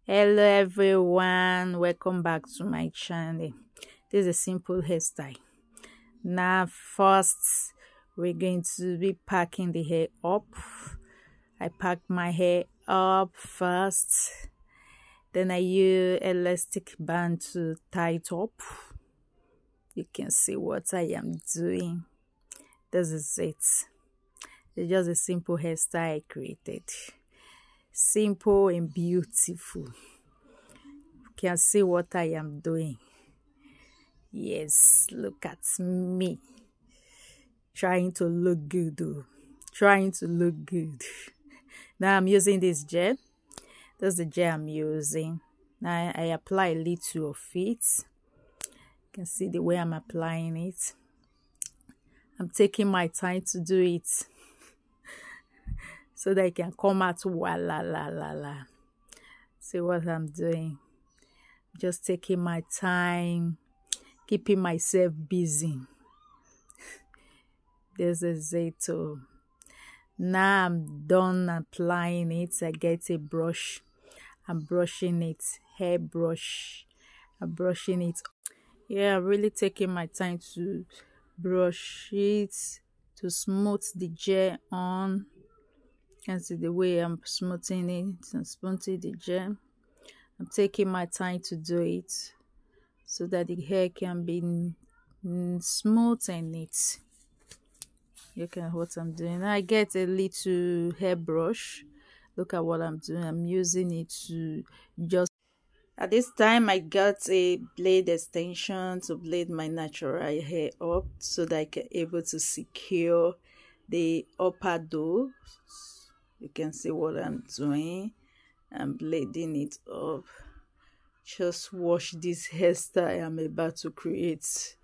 Hello everyone, welcome back to my channel. This is a simple hairstyle. Now first we're going to be packing the hair up. I pack my hair up first, then I use elastic band to tie it up. You can see what I am doing. This is it. It's just a simple hairstyle I created. Simple and beautiful. You can see what I am doing. Yes, look at me. Trying to look good though. Trying to look good. Now I'm using this gel. That's the gel I'm using. Now I apply a little of it. You can see the way I'm applying it. I'm taking my time to do it, so that it can come out wala la la la. See what I'm doing? Just taking my time, keeping myself busy. This is it. Now I'm done applying it. I get a brush. I'm brushing it, hair brush. I'm brushing it. Yeah, I'm really taking my time to brush it, to smooth the gel on. You can see the way I'm smoothing it and smoothing the gel. I'm taking my time to do it so that the hair can be smooth and neat. Look at what I'm doing. I get a little hair brush. Look at what I'm doing. I'm using it to just... At this time, I got a blade extension to blade my natural hair up so that I can able to secure the upper doe. You can see what I'm doing. I'm blading it up. Just watch this hairstyle I'm about to create.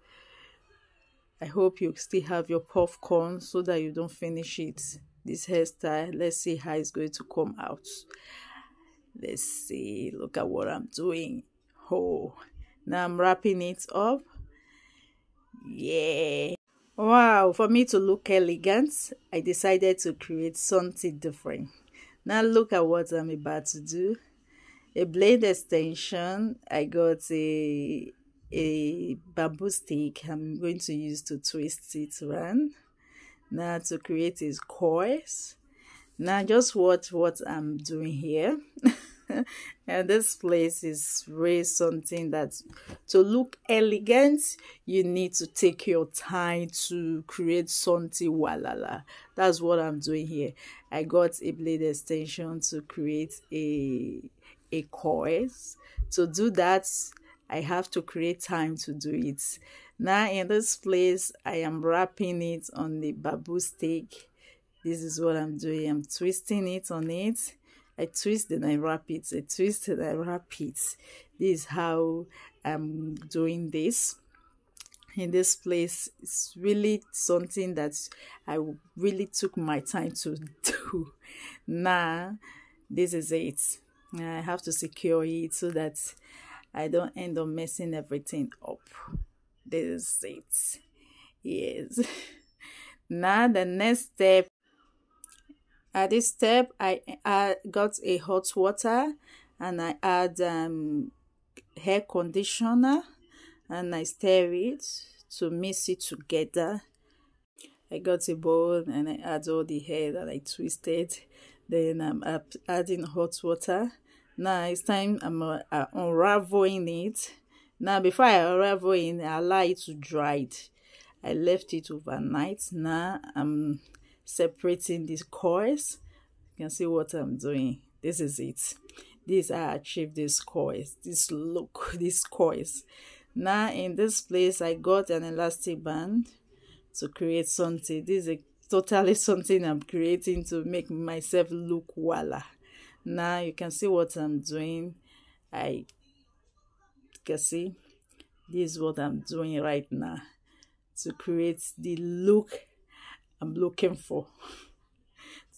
I hope you still have your popcorn so that you don't finish it. This hairstyle, let's see how it's going to come out. Let's see. Look at what I'm doing. Oh, now I'm wrapping it up. Yeah. Wow, for me to look elegant, I decided to create something different. Now look at what I'm about to do. A blade extension. I got a bamboo stick I'm going to use to twist it around. Now to create his coils. Now just watch what I'm doing here. And this place is really something that to look elegant, you need to take your time to create something walala. That's what I'm doing here. I got a blade extension to create a coils. To do that, I have to create time to do it. Now in this place, I am wrapping it on the bamboo stick. This is what I'm doing. I'm twisting it on it. I twist and I wrap it. I twist and I wrap it. This is how I'm doing this. In this place, it's really something that I really took my time to do. Now, this is it. I have to secure it so that I don't end up messing everything up. This is it. Yes. Now, the next step. At this step, I got a hot water and I add hair conditioner and I stir it to mix it together. I got a bowl and I add all the hair that I twisted. Then I'm adding hot water. Now it's time I'm unraveling it. Now before I unravel it, I allow it to dry it. I left it overnight. Now I'm separating these coils. You can see what I'm doing. This is it. This I achieved these coils, this look, these coils. Now in this place, I got an elastic band to create something. This is totally something I'm creating to make myself look wala. Now you can see what I'm doing. You can see this is what I'm doing right now to create the look I'm looking for.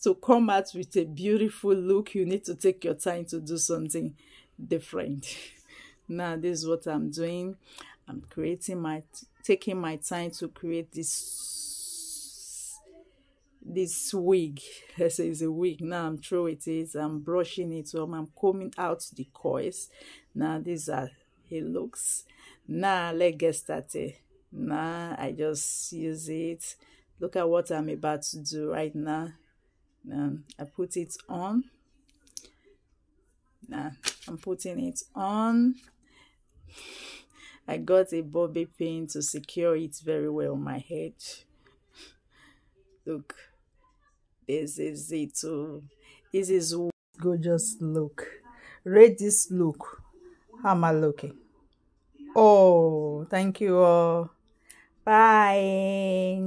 To come out with a beautiful look, you need to take your time to do something different. Now this is what I'm doing. I'm taking my time to create this this wig. I say it's a wig. Now I'm through with it. I'm brushing it. So I'm combing out the coils. Now these are it looks. Now let's get started. Now I just use it. Look at what I'm about to do right now. Now I put it on. Now I'm putting it on. I got a bobby pin to secure it very well on my head. Look, this is it. This is gorgeous look. Rate this look. How am I looking? Oh, thank you all. Bye.